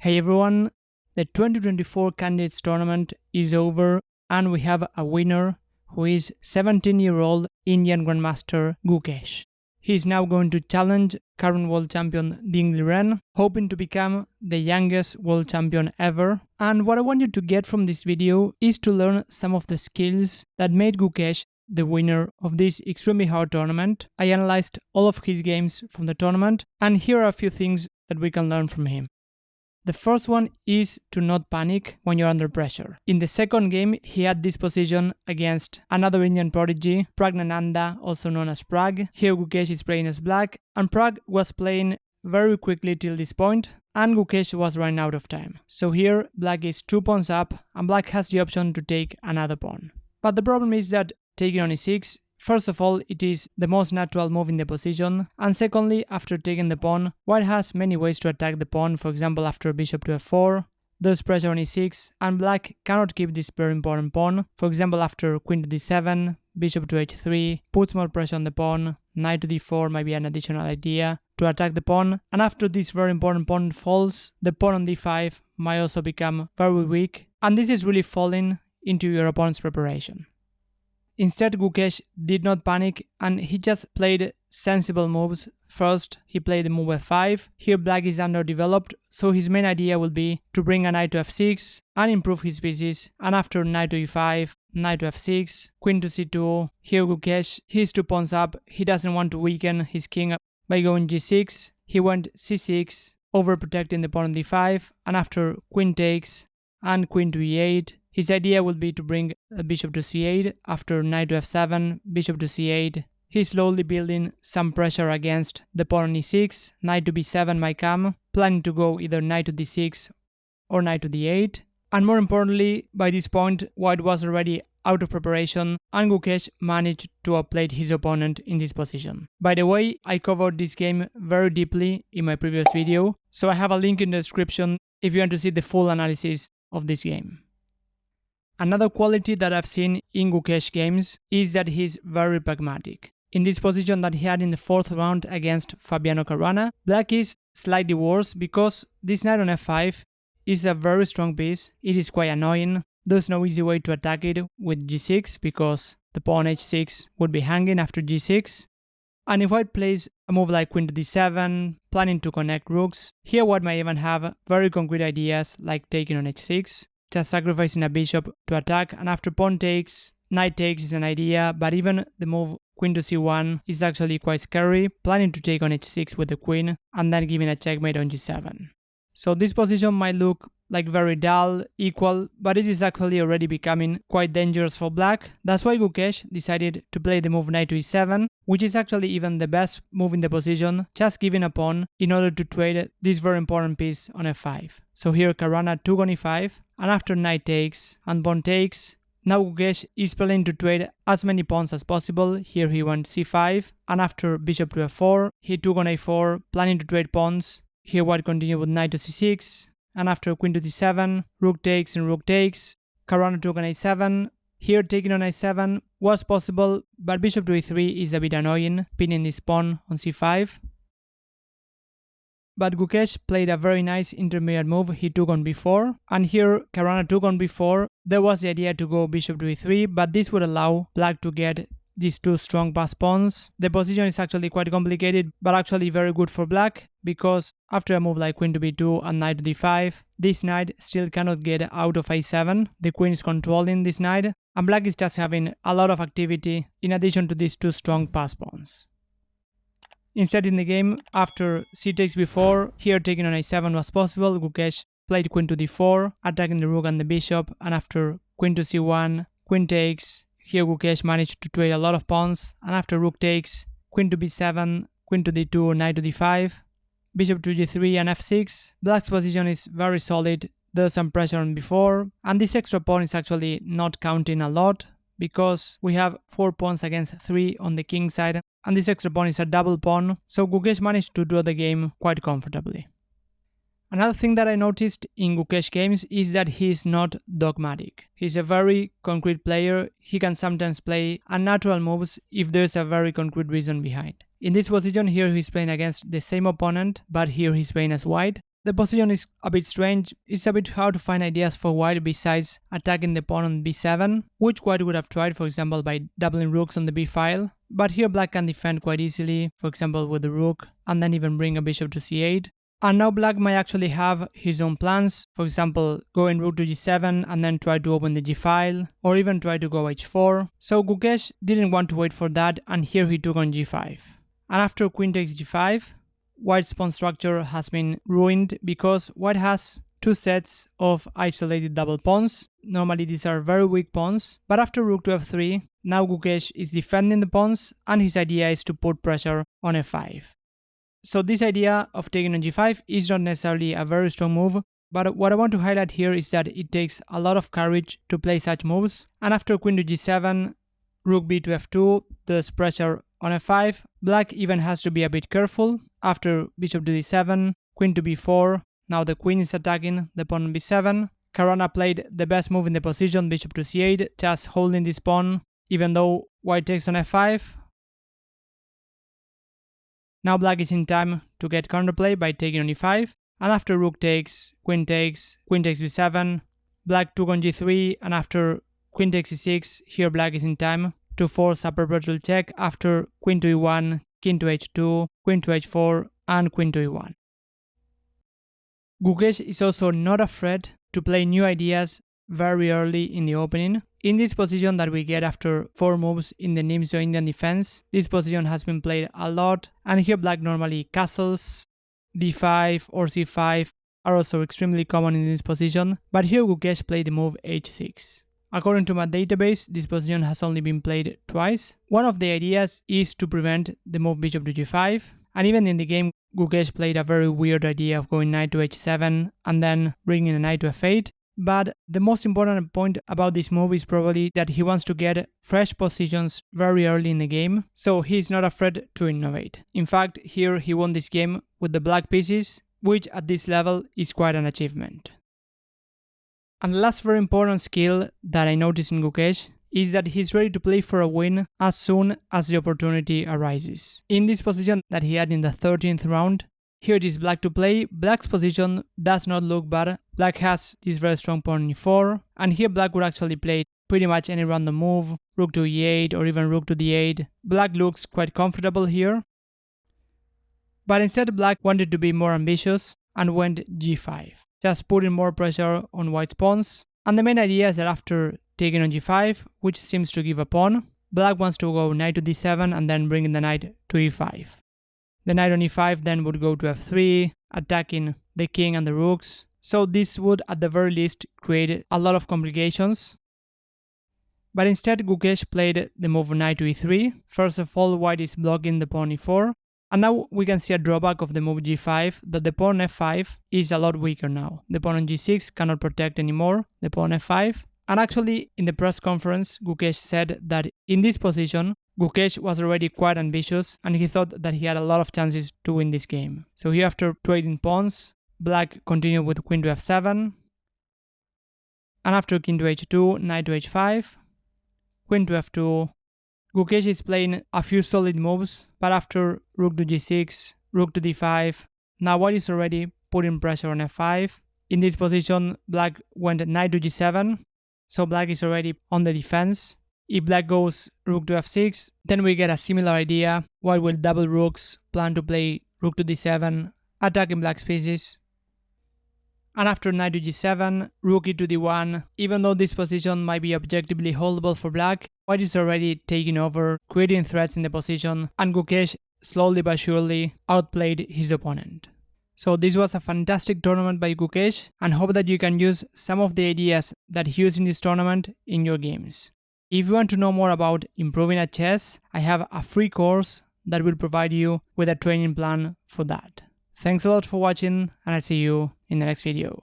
Hey everyone, the 2024 Candidates Tournament is over and we have a winner who is 17-year-old Indian Grandmaster Gukesh. He is now going to challenge current world champion Ding Liren, hoping to become the youngest world champion ever. And what I want you to get from this video is to learn some of the skills that made Gukesh the winner of this extremely hard tournament. I analyzed all of his games from the tournament, and here are a few things that we can learn from him. The first one is to not panic when you're under pressure. In the second game, he had this position against another Indian prodigy, Pragmatic, also known as Prag. Here Gukesh is playing as black, and Prag was playing very quickly till this point, and Gukesh was running out of time. So here, black is 2 pawns up, and black has the option to take another pawn. But the problem is that taking on e6, first of all, it is the most natural move in the position, and secondly, after taking the pawn, white has many ways to attack the pawn. For example, after bishop to f4, there's pressure on e6, and black cannot keep this very important pawn. For example, after queen to d7, bishop to h3, puts more pressure on the pawn, knight to d4 might be an additional idea to attack the pawn, and after this very important pawn falls, the pawn on d5 might also become very weak, and this is really falling into your opponent's preparation. Instead, Gukesh did not panic and he just played sensible moves. First, he played the move f5. Here black is underdeveloped, so his main idea will be to bring a knight to f6 and improve his pieces. And after knight to e5, knight to f6, queen to c2, here Gukesh, he's 2 pawns up. He doesn't want to weaken his king by going g6. He went c6, overprotecting the pawn on d5, and after queen takes and queen to e8, his idea would be to bring a bishop to c8, after knight to f7, bishop to c8. He's slowly building some pressure against the pawn on e6, knight to b7 might come, planning to go either knight to d6 or knight to d8. And more importantly, by this point, white was already out of preparation and Gukesh managed to outplay his opponent in this position. By the way, I covered this game very deeply in my previous video, so I have a link in the description if you want to see the full analysis of this game. Another quality that I've seen in Gukesh games is that he's very pragmatic. In this position that he had in the 4th round against Fabiano Caruana, black is slightly worse because this knight on f5 is a very strong piece. It is quite annoying. There's no easy way to attack it with g6 because the pawn h6 would be hanging after g6. And if white plays a move like queen to d7, planning to connect rooks, here white might even have very concrete ideas like taking on h6. Just sacrificing a bishop to attack, and after pawn takes, knight takes is an idea, but even the move queen to c1 is actually quite scary, planning to take on h6 with the queen and then giving a checkmate on g7. So this position might look like very dull, equal, but it is actually already becoming quite dangerous for black. That's why Gukesh decided to play the move knight to e7, which is actually even the best move in the position, just giving a pawn in order to trade this very important piece on f5. So here Caruana took on e5, and after knight takes and pawn takes, now Gukesh is planning to trade as many pawns as possible. Here he went c5, and after bishop to f4, he took on a4, planning to trade pawns. Here white continued with knight to c6, and after queen to d7, rook takes and rook takes, Caruana took on a7. Here taking on a7 was possible, but bishop to e3 is a bit annoying, pinning this pawn on c5. But Gukesh played a very nice intermediate move. He took on b4, and here Caruana took on b4. There was the idea to go bishop to e3, but this would allow black to get these 2 strong pass pawns. The position is actually quite complicated, but actually very good for black, because after a move like queen to b2 and knight to d5, this knight still cannot get out of a7. The queen is controlling this knight, and black is just having a lot of activity in addition to these 2 strong pass pawns. Instead in the game, after c takes b4, here taking on a7 was possible. Gukesh played queen to d4, attacking the rook and the bishop, and after queen to c1, queen takes. Here Gukesh managed to trade a lot of pawns, and after rook takes, queen to b7, queen to d2, knight to d5, bishop to g3 and f6. Black's position is very solid. There's some pressure on b4, and this extra pawn is actually not counting a lot because we have 4 pawns against 3 on the king side, and this extra pawn is a double pawn, so Gukesh managed to draw the game quite comfortably. Another thing that I noticed in Gukesh games is that he is not dogmatic. He's a very concrete player. He can sometimes play unnatural moves if there's a very concrete reason behind. In this position here he's playing against the same opponent, but here he's playing as white. The position is a bit strange. It's a bit hard to find ideas for white besides attacking the pawn on b7, which white would have tried, for example, by doubling rooks on the b file. But here black can defend quite easily, for example with the rook, and then even bring a bishop to c8. And now black might actually have his own plans, for example going rook to g7 and then try to open the g file, or even try to go h4. So Gukesh didn't want to wait for that, and here he took on g5. And after queen takes g5, white's pawn structure has been ruined because white has two sets of isolated double pawns. Normally these are very weak pawns, but after rook to f3, now Gukesh is defending the pawns and his idea is to put pressure on f5. So this idea of taking on g5 is not necessarily a very strong move, but what I want to highlight here is that it takes a lot of courage to play such moves. And after queen to g7, rook b to f2, there's pressure on f5. Black even has to be a bit careful. After bishop to d7, queen to b4, now the queen is attacking the pawn on b7. Karana played the best move in the position, bishop to c8, just holding this pawn, even though white takes on f5. Now black is in time to get counterplay by taking on e5, and after rook takes b7, black took on g3, and after queen takes e6, here black is in time to force a perpetual check after queen to e1, king to h2, queen to h4, and queen to e1. Gukesh is also not afraid to play new ideas very early in the opening. In this position that we get after 4 moves in the Nimzo-Indian defense, this position has been played a lot, and here black normally castles, d5 or c5 are also extremely common in this position, but here Gukesh played the move h6. According to my database, this position has only been played twice. One of the ideas is to prevent the move bishop to g5, and even in the game Gukesh played a very weird idea of going knight to h7 and then bringing a knight to f8. But the most important point about this move is probably that he wants to get fresh positions very early in the game, so he's not afraid to innovate. In fact, here he won this game with the black pieces, which at this level is quite an achievement. And the last very important skill that I noticed in Gukesh is that he's ready to play for a win as soon as the opportunity arises. In this position that he had in the 13th round, here it is black to play. Black's position does not look bad. Black has this very strong pawn in e4, and here black would actually play pretty much any random move, rook to e8 or even rook to d8. Black looks quite comfortable here. But instead black wanted to be more ambitious and went g5, just putting more pressure on white's pawns. And the main idea is that after taking on g5, which seems to give a pawn, black wants to go knight to d7 and then bringing the knight to e5. The knight on e5 then would go to f3, attacking the king and the rooks. So this would at the very least create a lot of complications. But instead Gukesh played the move knight to e3. First of all, white is blocking the pawn e4. And now we can see a drawback of the move g5, that the pawn f5 is a lot weaker now. The pawn on g6 cannot protect anymore the pawn f5. And actually in the press conference, Gukesh said that in this position, Gukesh was already quite ambitious and he thought that he had a lot of chances to win this game. So here after trading pawns, black continued with queen to f7. And after king to h2, knight to h5, queen to f2. Gukesh is playing a few solid moves, but after rook to g6, rook to d5, now white is already putting pressure on f5. In this position, black went knight to g7, so black is already on the defense. If black goes rook to f6, then we get a similar idea. White will double rooks, plan to play rook to d7, attacking black's pieces. And after knight to g7, rook e to d1, even though this position might be objectively holdable for black, white is already taking over, creating threats in the position, and Gukesh slowly but surely outplayed his opponent. So this was a fantastic tournament by Gukesh, and hope that you can use some of the ideas that he used in this tournament in your games. If you want to know more about improving at chess, I have a free course that will provide you with a training plan for that. Thanks a lot for watching, and I'll see you in the next video.